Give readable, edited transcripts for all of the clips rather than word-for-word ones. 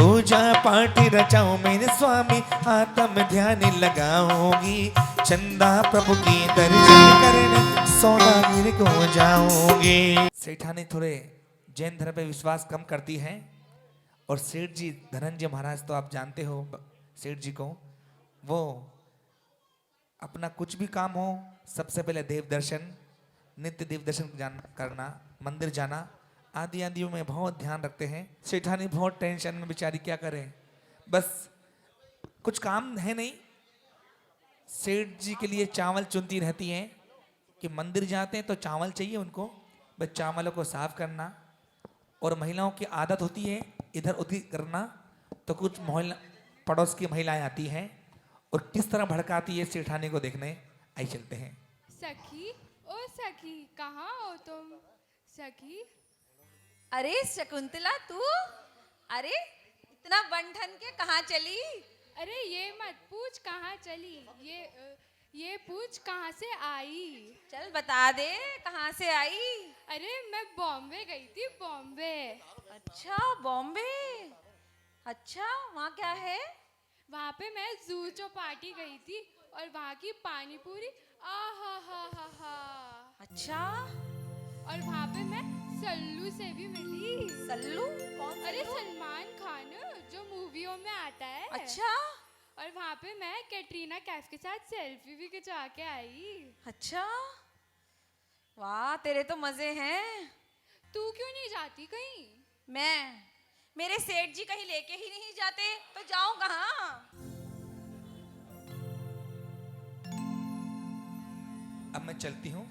पूजा पाठ रचाऊं मेरे स्वामी, आत्म ध्यान लगाऊंगी, चंदा प्रभु की दर्शन करने सौदागिर को जाऊंगी। सेठानी थोड़े जैन धर्म पे विश्वास कम करती हैं, और सेठ जी धनंजय महाराज तो आप जानते हो सेठ जी को, वो अपना कुछ भी काम हो सबसे पहले देव दर्शन, नित्य देव दर्शन करना, मंदिर जाना आदि आदियों में बहुत ध्यान रखते हैं। सेठानी बहुत टेंशन में बेचारी, क्या करें, बस कुछ काम है नहीं, सेठ जी के लिए चावल चुनती रहती हैं कि मंदिर जाते हैं तो चावल चाहिए उनको, बस चावलों को साफ करना, और महिलाओं की आदत होती है इधर उधर करना, तो कुछ महिला पड़ोस की महिलाएं आती हैं और किस तरह भड़काती है सेठानी को देखने। आई चलते हैं। सखी, ओ सखी, कहाँ हो तुम? सखी, अरे शकुंतला तू, अरे इतना बंठन के कहाँ चली? अरे ये मत पूछ कहाँ चली, ये पूछ कहाँ से आई। चल बता दे कहाँ से आई? अरे मैं बॉम्बे गई थी, बॉम्बे। अच्छा बॉम्बे, अच्छा वहाँ क्या है? वहाँ पे मैं जू चौपाटी गई थी और वहाँ की पानी पूरी आहा हा हा हा। अच्छा, और वहाँ पे मैं सल्लू से भी मिली। सल्लू? कौन? अरे सलमान खान जो मूवियों में आता है। अच्छा, और वहाँ पे मैं कैटरीना कैफ के साथ सेल्फी भी खिंचा के आई। अच्छा, वाह तेरे तो मजे हैं। तू क्यों नहीं जाती कहीं? मैं, मेरे सेठ जी कहीं लेके ही नहीं जाते तो जाऊं कहाँ? अब मैं चलती हूँ।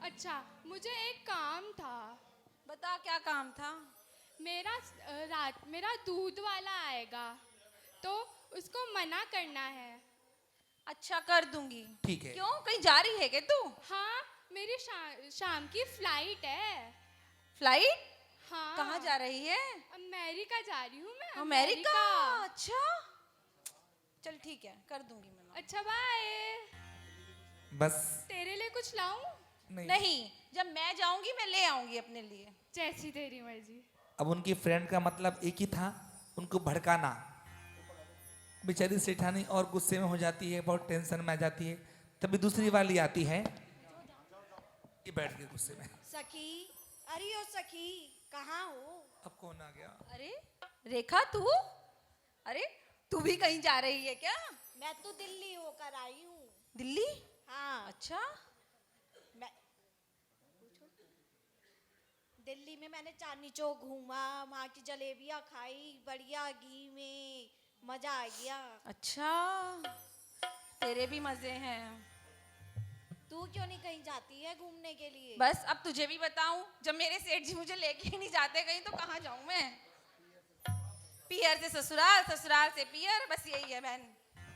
अच्छा, मुझे एक काम था। बता क्या काम था? मेरा दूध वाला आएगा तो उसको मना करना है। अच्छा कर दूंगी। ठीक है। क्यों, कहीं जा रही है क्या तू? हाँ, मेरी शाम की फ्लाइट है। फ्लाइट? हाँ। कहाँ जा रही है? अमेरिका जा रही हूँ मैं। अमेरिका? अच्छा, चल ठीक है, कर दूंगी मैं। अच्छा बाय। बस तेरे लिए कुछ लाऊं? नहीं, जब मैं जाऊंगी मैं ले आऊंगी अपने लिए। जैसी तेरी मर्जी। अब उनकी फ्रेंड का मतलब एक ही था, उनको भड़काना। बेचारी सेठानी और गुस्से में हो जाती है, बहुत टेंशन में आ जाती है, तभी दूसरी वाली आती है, ये बैठ गए गुस्से में। सखी, अरे ओ सखी, कहाँ हो? अब कौन आ गया? अरे रेखा तू, अरे तू भी कहीं जा रही है क्या? मैं तो दिल्ली होकर आई हूँ। दिल्ली? हाँ, अच्छा, मैं दिल्ली में मैंने चांदनी चौक घूमा, वहाँ की जलेबियाँ खाई, बढ़िया घी में, मजा आ गया। अच्छा तेरे भी मजे हैं। तू क्यों नहीं कहीं जाती है घूमने के लिए? बस अब तुझे भी बताऊं, जब मेरे सेठ जी मुझे लेके ही नहीं जाते कहीं तो कहाँ जाऊं मैं? पियर से ससुराल, ससुराल से पियर, बस यही है बहन।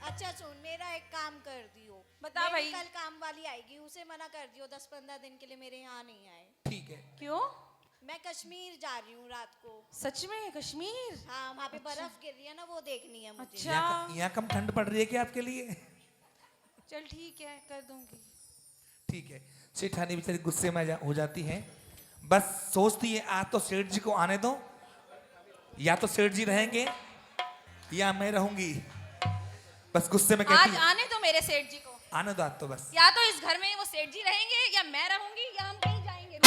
अच्छा सुन, मेरा एक काम कर दियो। बता भाई। कल काम वाली आएगी, उसे मना कर दियो 10-15 दिन के लिए मेरे यहाँ नहीं आए। ठीक है। क्यों? मैं कश्मीर जा रही हूँ रात को। सच में कश्मीर? हाँ, वहाँ पे बर्फ गिर रही है ना, वो देखनी है मुझे। अच्छा। यहाँ कम ठंड पड़ रही है क्या आपके लिए? चल ठीक है, कर दूंगी। ठीक है। सेठानी बेचारी गुस्से में हो जाती है, बस सोचती है आज तो सेठ जी को आने दो, या तो सेठ जी रहेंगे या मैं रहूंगी, बस गुस्से में कहती आज है आने दो मेरे सेठ जी को। आने दो आज तो बस। या तो इस घर में वो सेठ जी रहेंगे या मैं रहूंगी या हम कहीं जाएंगे।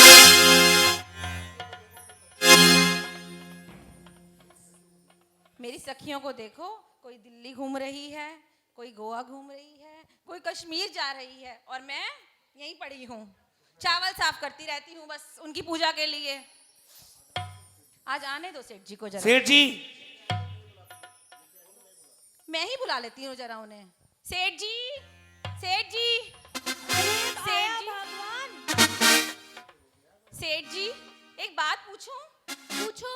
मेरी सखियों को देखो, कोई दिल्ली घूम रही है, कोई गोवा घूम रही है, कोई कश्मीर जा रही है, और मैं यहीं पड़ी हूँ, चावल साफ करती रहती हूँ बस उनकी पूजा के लिए। आज आने दो सेठ जी को जरा। सेठ जी, मैं ही बुला लेती हूँ जरा उन्हें। सेठ जी, सेठ जी, सेठ जी, भगवान। सेठ जी, एक बात पूछूं? पूछो।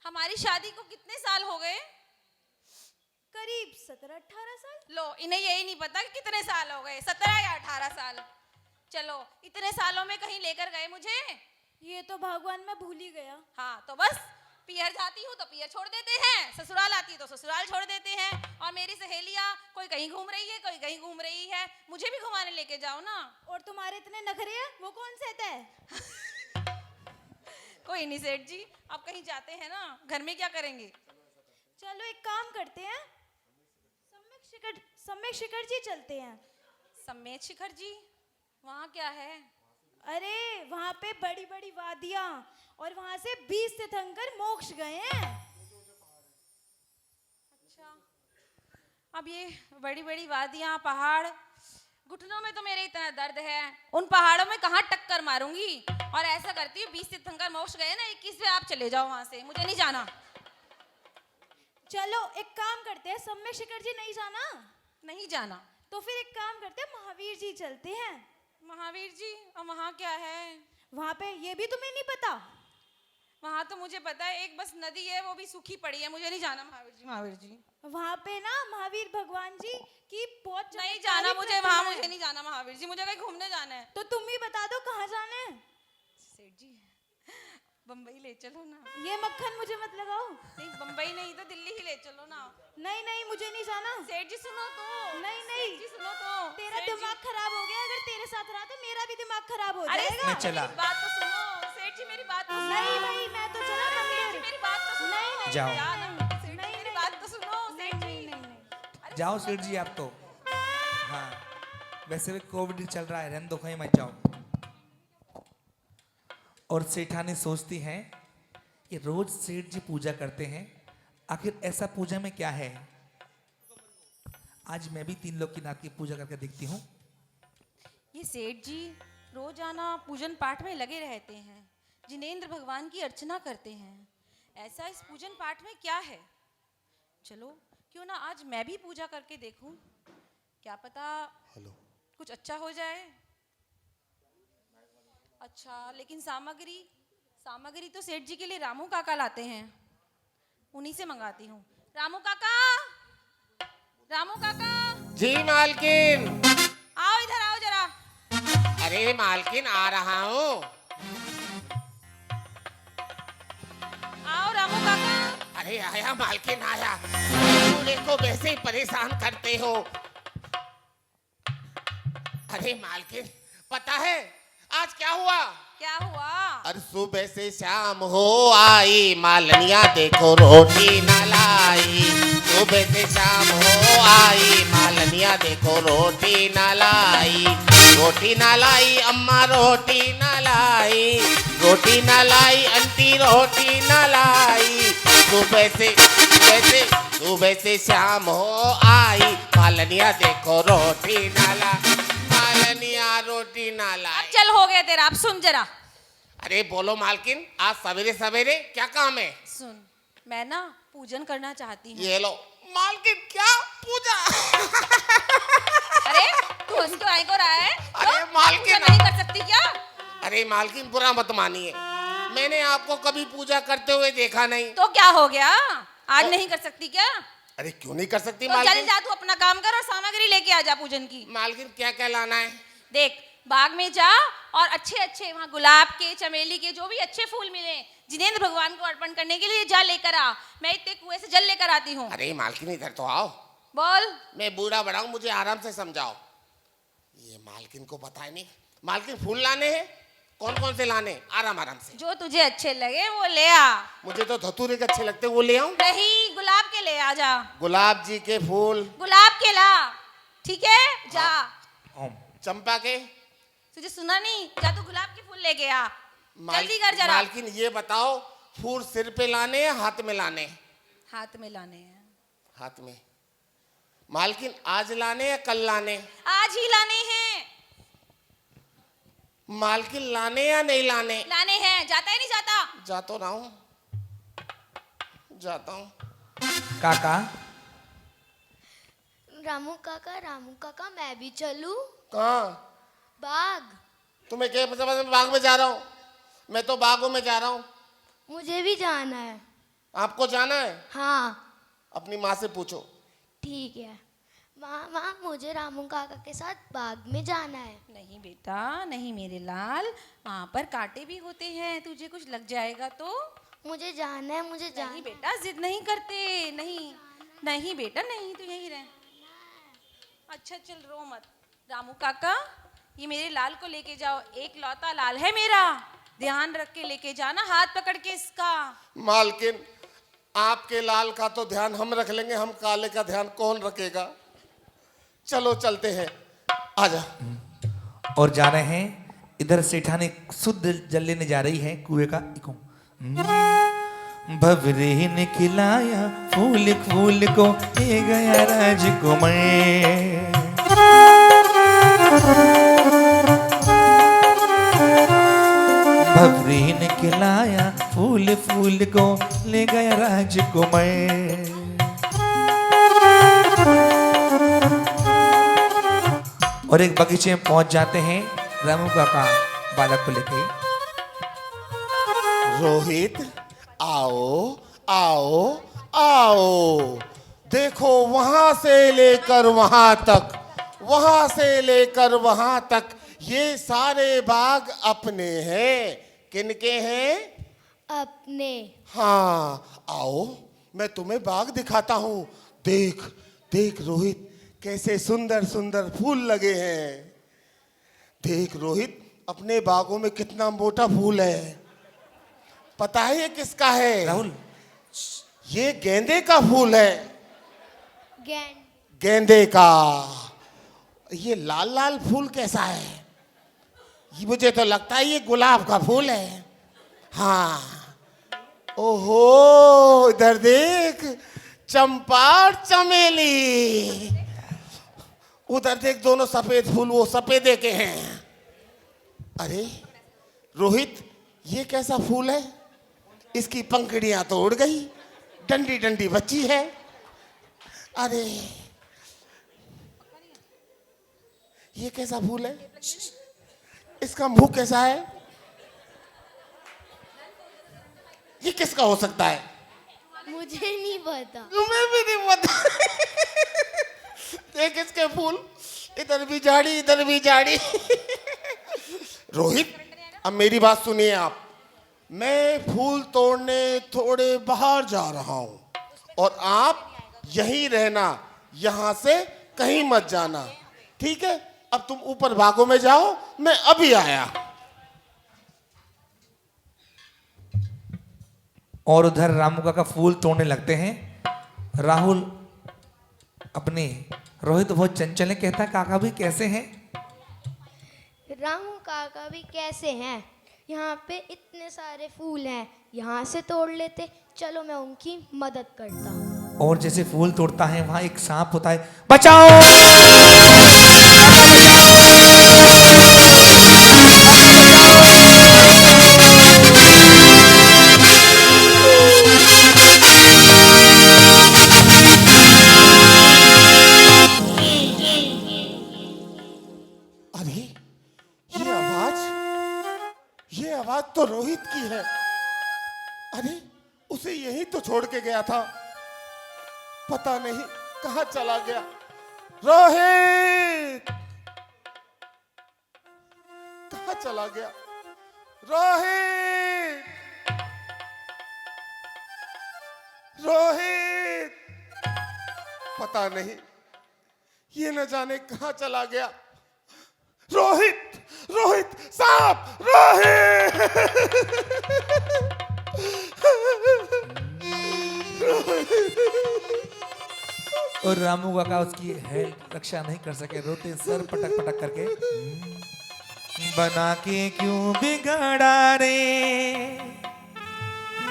हमारी शादी को कितने साल हो गए? करीब 17-18 साल। लो, इन्हें यही नहीं पता कि कितने साल हो गए, 17 या 18 साल। चलो, इतने सालों में कहीं लेकर गए मुझे? ये तो भगवान मैं भूल ही गया। हाँ, तो बस पियर जाती हूँ तो पियर छोड़ देते हैं, ससुराल आती तो ससुराल छोड़ देते हैं। और मेरी सहेलियाँ कोई कहीं घूम रही है, कोई कहीं घूम रही है, मुझे भी घुमाने लेके जाओ ना। और तुम्हारे इतने नखरे हैं, वो कौन सहता है? कोई नहीं सेठ जी, आप कहीं जाते हैं ना, घर में क्या करेंगे? चलो एक काम करते हैं, सम्यक शिखर जी चलते हैं। सम्मेद शिखर जी, वहाँ क्या है? अरे वहाँ पे बड़ी बड़ी वादियाँ, और वहाँ से 20 तीर्थंकर मोक्ष गए हैं। अच्छा, अब ये बड़ी बड़ी वादियाँ, पहाड़, घुटनों में तो मेरे इतना दर्द है, उन पहाड़ों में कहाँ टक्कर मारूंगी। और ऐसा करती हूँ, 20 तीर्थंकर मोक्ष गए ना, 21वें आप चले जाओ वहाँ से, मुझे नहीं जाना। चलो एक काम करते हैं, सम्यक शिखर जी नहीं जाना नहीं जाना तो फिर एक काम करते हैं, महावीर जी चलते हैं। महावीर जी, और वहाँ क्या है? वहाँ पे ये भी तुम्हें नहीं पता? वहाँ तो मुझे पता है, एक बस नदी है, वो भी सूखी पड़ी है, मुझे नहीं जाना महावीर जी। महावीर जी वहाँ पे ना महावीर भगवान जी की बहुत नहीं चमत्कारी जाना मुझे, प्रतिमा वहाँ है। मुझे नहीं जाना महावीर जी, मुझे कहीं घूमने जाना है। तो तुम ही बता दो कहाँ जाना है। सेठ जी, बम्बई ले चलो ना। ये मक्खन मुझे मत लगाओ। नहीं, बम्बई नहीं तो दिल्ली ही ले चलो ना। नहीं नहीं, मुझे नहीं जाना। सेठ जी सुनो तो। नहीं नहीं, सेठ जी सुनो तो। तेरा सेठ जी- दिमाग खराब हो गया, अगर तेरे साथ रहा तो मेरा भी दिमाग खराब हो अरे जाएगा। मैं चला। मेरी बात तो सुनो सेठ जी, मेरी बात तो सुनो। नहीं भाई, मैं तो चला सेठ जी, मंदिर। मेरी बात तो सुनो। नहीं, नहीं, जाओ। जाना। सेठ जी, नहीं, मेरी नहीं। बात तो सुनो सेठ जी। नहीं नहीं नहीं। अरे जाओ सुनो सेठ जी तो। आप तो। हाँ, वैसे भी कोविड चल रहा है, रहने दो, कहीं मत जाओ। और सेठानी सोचती हैं कि रोज सेठ जी पूजा करते हैं, आखिर ऐसा पूजा में क्या है। आज मैं भी 3 लोग की नाथ की पूजा करके देखती हूँ। ये सेठ जी रोजाना पूजन पाठ में लगे रहते हैं, जिनेंद्र भगवान की अर्चना करते हैं। ऐसा इस पूजन पाठ में क्या है? चलो क्यों ना आज मैं भी पूजा करके देखूं, क्या पता कुछ अच्छा हो जाए। अच्छा, लेकिन सामग्री तो सेठ जी के लिए रामू काका लाते हैं, उन्हीं से मंगाती हूँ। रामू काका, रामू काका, जी मालकिन। आओ इधर आओ जरा। अरे मालकिन आ रहा हूँ। आओ रामू काका। अरे आया मालकिन आया, पूरे को वैसे ही परेशान करते हो। अरे मालकिन, पता है आज क्या हुआ? क्या हुआ? अरे सुबह से शाम हो आई, मालनिया देखो रोटी न लाई। सुबह से शाम हो आई, मालनिया देखो रोटी न लाई। रोटी न लाई अम्मा, रोटी न लाई। रोटी न लाई आंटी, रोटी न लाई। सुबह से शाम हो आई, मालनिया देखो रोटी न लाई। मालनिया रोटी न अब लाई। चल हो गया तेरा, अब सुन जरा। अरे बोलो मालकिन, आज सवेरे सवेरे क्या काम है? सुन, मैं ना पूजन करना चाहती हूँ। ये लो मालकिन, क्या पूजा? अरे तू हंस क्यों आई को रहा है? अरे क्यों? मालकिन, पूजा नहीं कर सकती क्या? अरे मालकिन बुरा मत मानिए, मैंने आपको कभी पूजा करते हुए देखा नहीं। तो क्या हो गया, आज नहीं कर सकती क्या? अरे क्यों नहीं कर सकती तो चल मालकिन? जा, तू अपना काम कर और सामग्री लेके आ जा पूजन की। मालकिन क्या क्या लाना है? देख, बाग में जा और अच्छे अच्छे वहाँ गुलाब के, चमेली के, जो भी अच्छे फूल मिले जिनेंद्र भगवान को अर्पण करने के लिए जा लेकर आ। मैं इतने कुएं से जल लेकर आती हूँ। अरे मालकिन इधर तो आओ। बोल। मैं बूढ़ा बड़ा हूँ, मुझे आराम से समझाओ। ये मालकिन को पता है नहीं। मालकिन फूल लाने हैं, कौन कौन से लाने? आराम आराम से। जो तुझे अच्छे लगे वो ले आ। मुझे तो धतूरे के अच्छे लगते, वो ले आऊं? नहीं, गुलाब के ले आ जा। गुलाब जी के फूल, गुलाब के ला, ठीक है? जा। ओम। चंपा के। तुझे सुना नहीं? जा तू गुलाब के फूल लेके आ, जल्दी कर जरा। मालकिन ये बताओ, फूल सिर पे लाने या हाथ में लाने? हाथ में लाने हैं। हाथ में। मालकिन आज लाने या कल लाने? आज ही लाने हैं। मालकिन लाने या नहीं लाने? लाने हैं। जाता है नहीं जाता? जा तो रहा हूं, जाता हूं। काका, रामू काका मैं भी चलूं? कहाँ? बाग। तुम्हें क्या पता? मैं बाग में जा रहा हूँ। मैं तो बागों में जा रहा हूँ। मुझे भी जाना है। आपको जाना है? हाँ। अपनी माँ से पूछो। ठीक है। माँ मुझे रामू काका के साथ बाग में जाना है। नहीं बेटा, नहीं मेरे लाल, वहाँ पर कांटे भी होते हैं, तुझे कुछ लग जाएगा तो। मुझे जाना है, मुझे जाना नहीं है। बेटा, जिद नहीं करते। नहीं नहीं बेटा, नहीं, तू यहीं रह। अच्छा चल, रो मत। रामू काका, ये मेरे लाल को लेके जाओ, एक लौता लाल है मेरा। ध्यान रख के लेके जाना, हाथ पकड़ के इसका। मालकिन, आपके लाल का तो ध्यान हम रख लेंगे, हम काले का ध्यान कौन रखेगा? चलो चलते हैं, आजा। और जा रहे हैं, इधर सेठानी शुद्ध जल लेने जा रही है कुएं का। भवरे ने खिलाया फूल फूल को, ले गया राजकुमार। भवरे ने खिलाया फूल फूल को, ले गया राजकुमार। और एक बगीचे में पहुंच जाते हैं रामू काका बालक को लेके। रोहित, आओ आओ आओ, देखो वहां से लेकर वहां तक, वहां से लेकर वहां तक, ये सारे बाग अपने हैं। किनके हैं? अपने। हाँ, आओ मैं तुम्हें बाग दिखाता हूँ। देख देख रोहित, कैसे सुंदर सुंदर फूल लगे हैं। देख रोहित, अपने बागों में कितना मोटा फूल है। पता है ये किसका है? राहुल, ये गेंदे का फूल है। गेंद। गेंदे का। ये लाल लाल फूल कैसा है? ये मुझे तो लगता है ये गुलाब का फूल है। हाँ, ओहो, इधर देख, चंपा और चमेली। उधर देख, दोनों सफेद फूल, वो सफेदे के हैं। अरे रोहित, ये कैसा फूल है? इसकी पंखुड़ियां तो उड़ गई, डंडी डंडी बची है। अरे ये कैसा फूल है? इसका मुंह कैसा है? ये किसका हो सकता है? मुझे नहीं पता। तुम्हें भी नहीं पता? देख इसके फूल, इधर भी झाड़ी, इधर भी झाड़ी। रोहित, अब मेरी बात सुनिए आप। मैं फूल तोड़ने थोड़े बाहर जा रहा हूं और आप यहीं रहना, यहां से कहीं मत जाना, ठीक है? अब तुम ऊपर बागों में जाओ, मैं अभी आया। और उधर रामू काका फूल तोड़ने लगते हैं। राहुल अपने रोहित बहुत चंचल है, कहता काका भी कैसे हैं? रामू काका भी कैसे हैं? यहाँ पे इतने सारे फूल हैं, यहाँ से तोड़ लेते, चलो मैं उनकी मदद करता हूँ। और जैसे फूल तोड़ता है, वहां एक सांप होता है। बचाओ! अरे ये आवाज तो रोहित की है। अरे उसे यहीं तो छोड़ के गया था, पता नहीं कहां चला गया। रोहित, कहां चला गया? रोहित, रोहित, पता नहीं, ये न जाने कहां चला गया। रोहित, रोहित, सांप, रोहित। और रामू काका उसकी रक्षा नहीं कर सके, रोते सर पटक पटक करके। बना के क्यों बिगाड़ा रे,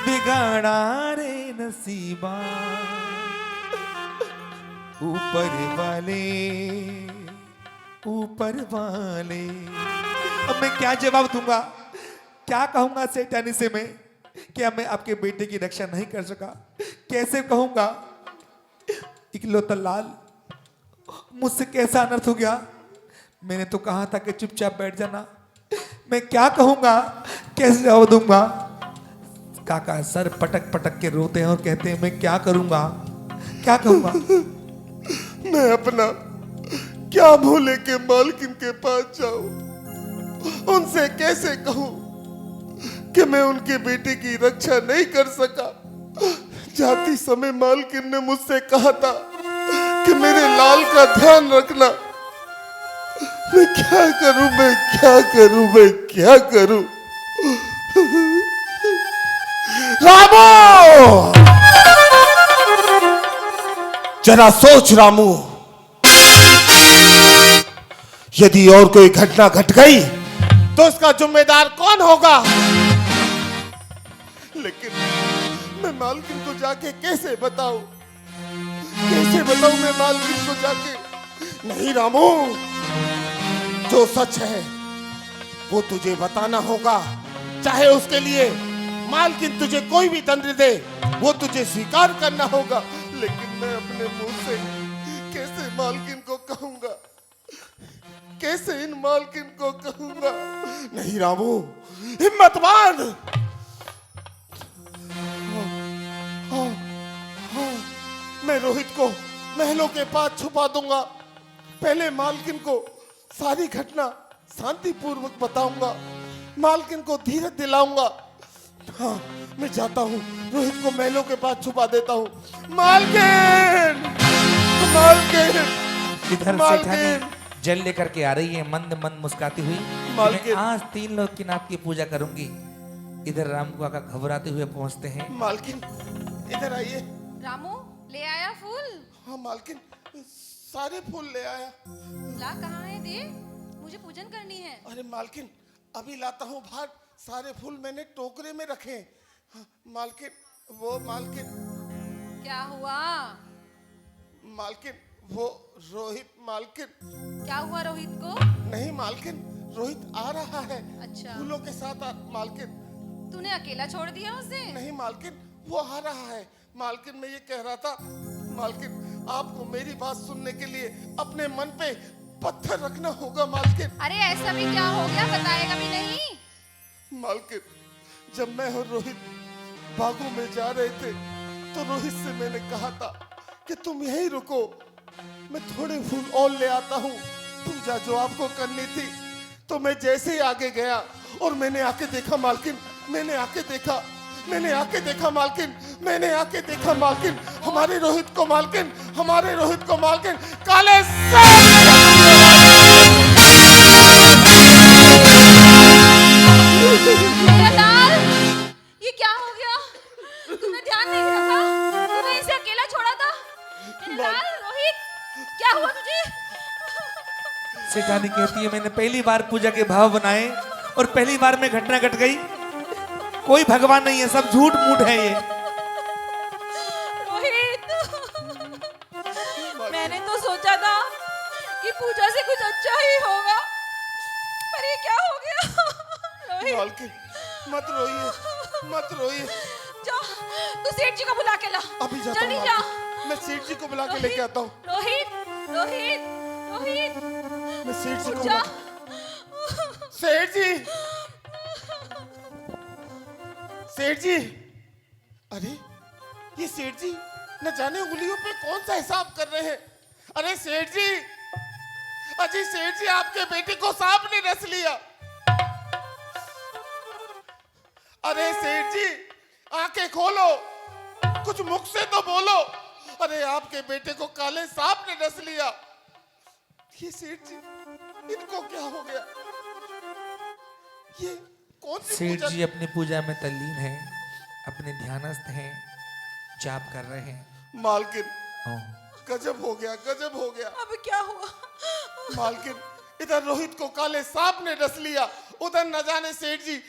बिगाड़ा रे नसीबा, ऊपर वाले, ऊपर वाले। अब मैं क्या जवाब दूंगा, क्या कहूंगा सेठानी से मैं? क्या मैं आपके बेटे की रक्षा नहीं कर सका? कैसे कहूंगा? इकलौता लाल, मुझसे कैसा अनर्थ हो गया? मैंने तो कहा था कि चुपचाप बैठ जाना। मैं क्या कहूंगा, कैसे जवाब दूंगा? काका सर पटक पटक के रोते हैं और कहते हैं मैं क्या करूंगा, क्या कहूंगा? मैं अपना क्या भूले के मालकिन के पास जाऊं? उनसे कैसे कहूं कि मैं उनके बेटे की रक्षा नहीं कर सका? जाती समय मालकिन ने मुझसे कहा था कि मेरे लाल का ध्यान रखना। मैं क्या करूं, मैं क्या करूं, मैं क्या करूं? रामू, जरा सोच रामू, यदि और कोई घटना घट गई तो उसका जिम्मेदार कौन होगा? लेकिन मैं मालकिन को जाके कैसे बताऊं? कैसे बताऊं मैं मालकिन को जाके? नहीं रामू, जो सच है वो तुझे बताना होगा, चाहे उसके लिए मालकिन तुझे कोई भी दंड दे, वो तुझे स्वीकार करना होगा। लेकिन मैं अपने मुंह से कैसे मालकिन को कहूंगा? कैसे इन मालकिन को कहूंगा? नहीं रामू, हिम्मत बांध। मैं रोहित को महलों के पास छुपा दूंगा। पहले मालकिन को सारी घटना शांतिपूर्वक बताऊंगा, मालकिन को धीरज दिलाऊंगा। हाँ, मैं जाता हूँ, रोहित को महलों के पास छुपा देता हूँ। मालकिन, मालकिन, इधर सेठानी जल लेकर के आ रही है, मंद मंद मुस्कुराती हुई। मालकिन। मैं आज 3 लोग की नाथ की पूजा करूंगी। इधर राम काका घबराते हुए पहुंचते हैं। मालकिन, इधर आइए। रामू, ले आया फूल? हाँ मालकिन, सारे फूल ले आया। ला, कहाँ है? दे, मुझे पूजन करनी है। अरे मालकिन, अभी लाता हूँ बाहर। सारे फूल मैंने टोकरे में रखे हैं। हाँ, मालकिन, वो मालकिन। क्या हुआ? मालकिन, वो रोहित। मालकिन, क्या हुआ रोहित को? नहीं मालकिन, रोहित आ रहा है। अच्छा। फूलों के साथ मालकिन। तूने अकेला छोड़ दिया उसे? नहीं मालकिन, वो आ रहा है। मालकिन, मैं ये कह रहा था, मालकिन आपको मेरी बात सुनने के लिए अपने मन पे पत्थर रखना होगा। मालकिन, अरे ऐसा भी क्या हो गया, बताएगा भी नहीं? मालकिन, जब मैं और रोहित बागों में जा रहे थे तो रोहित से मैंने कहा था कि तुम यहीं रुको, मैं थोड़े फूल और ले आता हूँ, पूजा जो आपको करनी थी। तो मैं जैसे ही आगे गया और मैंने आके देखा मालकिन, मैंने आके देखा मालकिन, मैंने आके देखा मालकिन, हमारे रोहित को मालकिन, हमारे रोहित को मालकिन काले मेरा लाल, ये क्या हो गया? तूने ध्यान नहीं रखा? तूने इसे अकेला छोड़ा था? मेरा लाल, रोहित, क्या हुआ तुझे? सेठानी कहती है, मैंने पहली बार पूजा के भाव बनाए और पहली बार में घटना घट गई। कोई भगवान नहीं है, सब झूठ मूठ है ये। रोहित, मैंने तो सोचा था कि पूजा से कुछ अच्छा ही होगा, पर ये क्या हो गया? रोहित, मालकिन, मत रोइए, मत रोइए। जा, तू सेठ जी को बुला के ला। अभी जाता हूँ जल्दी जा। मालकिन, मैं सेठ जी को बुला के लेके आता हूँ। रोहित, रोहित, रोहित, मैं सेठ जी को जा। सेठ जी, सेठ जी, अरे ये सेठ जी न जाने उंगलियों पे कौन सा हिसाब कर रहे हैं। अरे सेठ जी, अजी सेठ जी, आपके बेटे को सांप ने डस लिया। अरे सेठ जी, आंखें खोलो, कुछ मुख से तो बोलो। अरे आपके बेटे को काले सांप ने डस लिया। ये सेठ जी, इनको क्या हो गया? ये कौन सी सेठ पूजा? जी अपनी पूजा में तल्लीन है, अपने ध्यानस्थ हैं, जाप कर रहे हैं। मालकिन, ओह, गजब हो गया, गजब हो गया। अब क्या हुआ? मालकिन, इधर रोहित को काले सांप ने डस लिया, उधर न जाने सेठ जी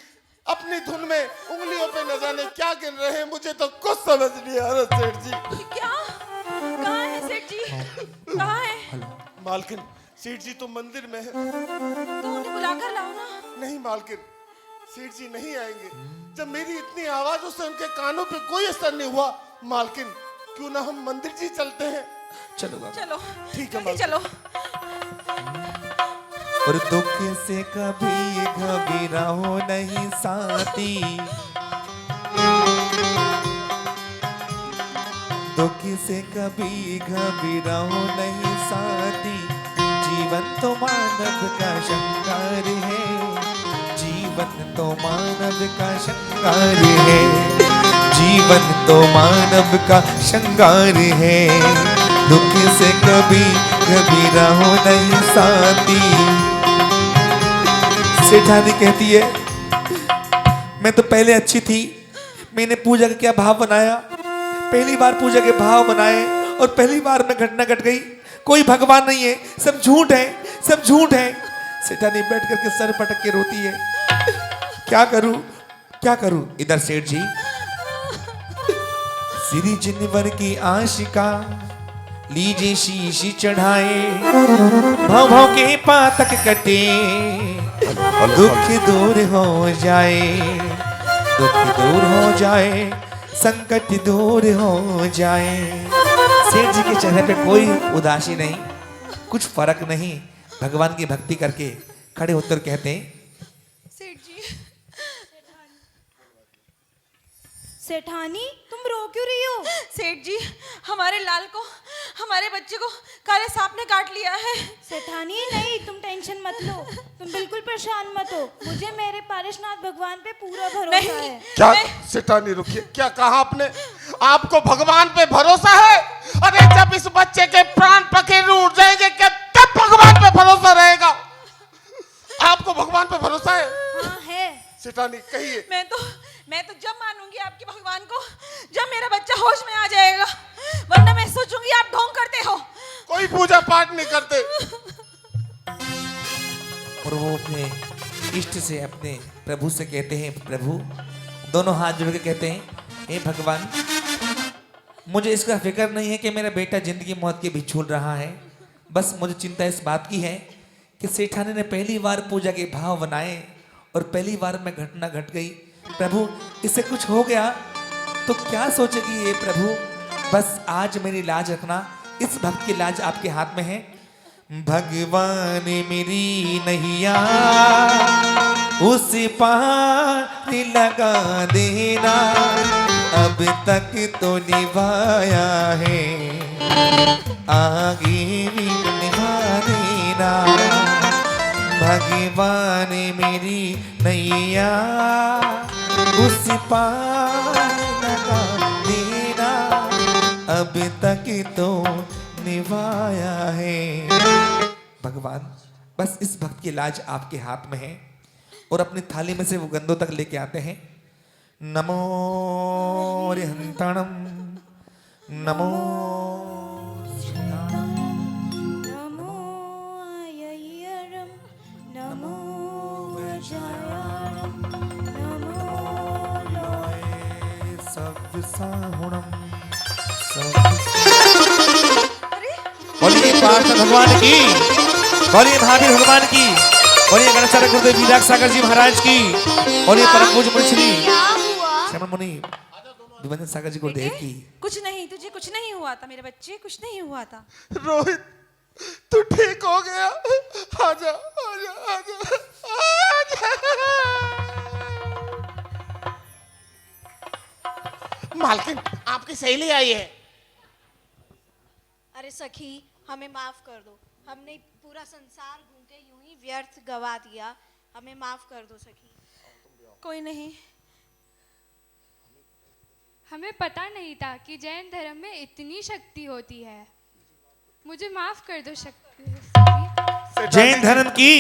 अपनी धुन में उंगलियों पे न जाने क्या गिन रहे हैं। मुझे तो कुछ समझ नहीं आ रहा सेठ जी। क्या? कहाँ है सेठ जी? कहाँ है? मालकिन, सेठ जी तो मंदिर में है। तो उन्हें बुला कर लाओ ना। नहीं मालकिन, सेठ जी नहीं आएंगे। जब मेरी इतनी आवाजों से उनके कानों पे कोई असर नहीं हुआ। मालकिन, क्यों ना हम मंदिर जी चलते हैं? चलो बाबा। चलो, ठीक है जल्दी मालकिन। चलो। और दुख से कभी घबराओ नहीं साथी, दुख से कभी घबराओ नहीं साथी, जीवन तो मानव का श्रृंगार है, जीवन तो मानव का श्रृंगार है, जीवन तो मानव का श्रृंगार है, दुख से कभी घबराओ नहीं साथी। सेठानी कहती है, मैं तो पहले अच्छी थी, मैंने पूजा का क्या भाव बनाया, पहली बार पूजा के भाव बनाए और पहली बार में घटना घट गई। कोई भगवान नहीं है, सब झूठ है, सब झूठ है। सेठानी बैठ करके सर पटक के रोती है। क्या करूं, क्या करूं? इधर सेठ जी, श्री जिनवर की आशिका लीजिए शीशी चढ़ाए, भाव भाव के पातक कटे, दुख दूर हो जाए, दुख दूर हो जाए, संकट दूर हो जाए। सेठ जी के चेहरे पे कोई उदासी नहीं, कुछ फर्क नहीं। भगवान की भक्ति करके खड़े होकर कहते हैं, सेठ जी, सेठानी तुम रो क्यों रही हो? सेठ जी, हमारे लाल को, हमारे बच्चे को काले सांप ने काट लिया है। सेठानी नहीं, तुम टेंशन मत लो, तुम बिल्कुल परेशान मत हो, मुझे मेरे पारेशनाथ भगवान पे पूरा भरोसा है। क्या सेठानी रुकिए, क्या कहा आपने? आपको भगवान पे भरोसा है? अरे जब इस बच्चे के प्राण पखेरु उड़ जाएंगे क्या तब भगवान पे भरोसा रहेगा? आपको भगवान पे भरोसा है? हाँ है। सेठानी कहिए। मैं तो जब मानूंगी आपके भगवान को जब मेरा बच्चा होश में आ जाएगा, वरना मैं सोचूंगी आप ढोंग करते हो। कोई पूजा पाठ नहीं करते। और वो अपने इष्ट से, अपने प्रभु से कहते हैं, प्रभु दोनों हाथ जोड़ के कहते हैं, हे भगवान, मुझे इसका फिक्र नहीं है कि मेरा बेटा जिंदगी मौत के बीच झूल रहा है। बस मुझे चिंता इस बात की है कि सेठानी ने पहली बार पूजा के भाव बनाए और पहली बार में घटना घट गई। प्रभु इससे कुछ हो गया तो क्या सोचेगी ये प्रभु? बस आज मेरी लाज रखना, इस भक्त की लाज आपके हाथ में है। भगवान मेरी नैया उस पार लगा देना, अब तक तो निभाया है, आगे भी निभा देना। भगवान मेरी नैया उस पार लगा देना, अब तक तो निभाया है। भगवान बस इस भक्त की लाज आपके हाथ में है। और अपनी थाली में से वो गंदों तक लेके आते हैं। नमो रिहंतणम, नमो नमो अय्यरम, नमो वज्रायरम, नमो लोये सब साहुणम, बोलिए पार्थ भगवान की, बोलिए महावीर भगवान की, बोलिए गणेश गुरुदेव विराग सागर जी महाराज की, बोलिए परम पूज्य मुनि श्री श्रमण मुनि विभंजन सागर जी गुरुदेव की। कुछ नहीं, तुझे कुछ नहीं हुआ था मेरे बच्चे, कुछ नहीं हुआ था। रोहित तू ठीक हो गया, आजा आजा आजा आजा। मालकिन आपकी सहेली आई है। अरे सखी हमें माफ कर दो, हमने पूरा संसार घूम के यूं ही व्यर्थ गवा दिया, हमें माफ कर दो सखी। कोई नहीं, हमें पता नहीं था कि जैन धर्म में इतनी शक्ति होती है। मुझे माफ कर दो शक्ति। जैन धर्म की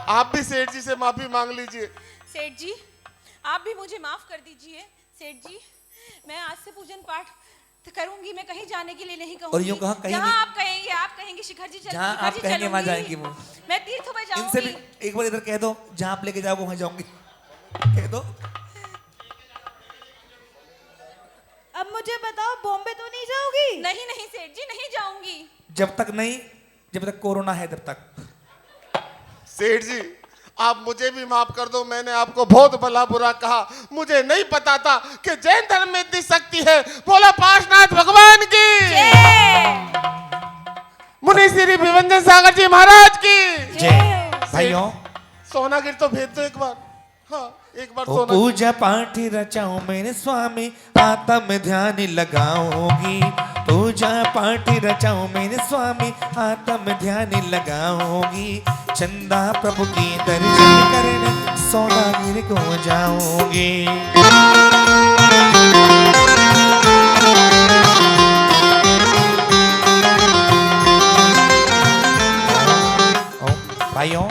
आप भी सेठ जी से माफी मांग लीजिए। सेठ जी आप भी मुझे माफ कर दीजिए। सेठ जी मैं आज से पूजन पाठ करूंगी, मैं कहीं जाने के लिए नहीं कहूंगी। और यूं कहा कहीं जहाँ नहीं। आप कहेंगे शिखर जी जहाँ आप कहेंगे वहां जाएंगी वो। मैं तीर्थों में इनसे भी जाऊंगी। एक बार इधर कह दो, जहाँ आप लेके जाओ वहां जाऊंगी, कह दो। अब मुझे बताओ, बॉम्बे तो नहीं जाओगी? नहीं नहीं सेठ जी नहीं जाऊंगी। जब तक नहीं, जब तक कोरोना है तब तक। सेठ जी आप मुझे भी माफ कर दो, मैंने आपको बहुत भला बुरा कहा, मुझे नहीं पता था कि जैन धर्म में इतनी शक्ति है। बोला पार्शनाथ भगवान की, मुनि श्री विभंजन सागर जी महाराज की जय। भाइयों सोनागिर तो भेज दो एक बार। हाँ एक बार ओ सोनागिर। पूजा पाठ रचाऊं मेरे स्वामी, आत्म ध्यान लगाऊंगी। पूजा पाठ रचाऊं मेरे स्वामी, आत्म ध्यान लगाऊंगी। चंदा प्रभु की दर्शन करने सोनागिर को जाऊंगी। भाइयों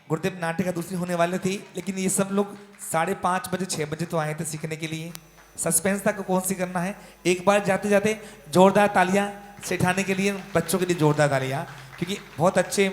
गुरुदेव नाट्य का दूसरी होने वाली थी, लेकिन ये सब लोग 5:30 बजे 6 बजे तो आए थे सीखने के लिए। सस्पेंस था कि कौन सी करना है। एक बार जाते जाते जोरदार तालियां सेठाने के लिए, बच्चों के लिए जोरदार तालियां, क्योंकि बहुत अच्छे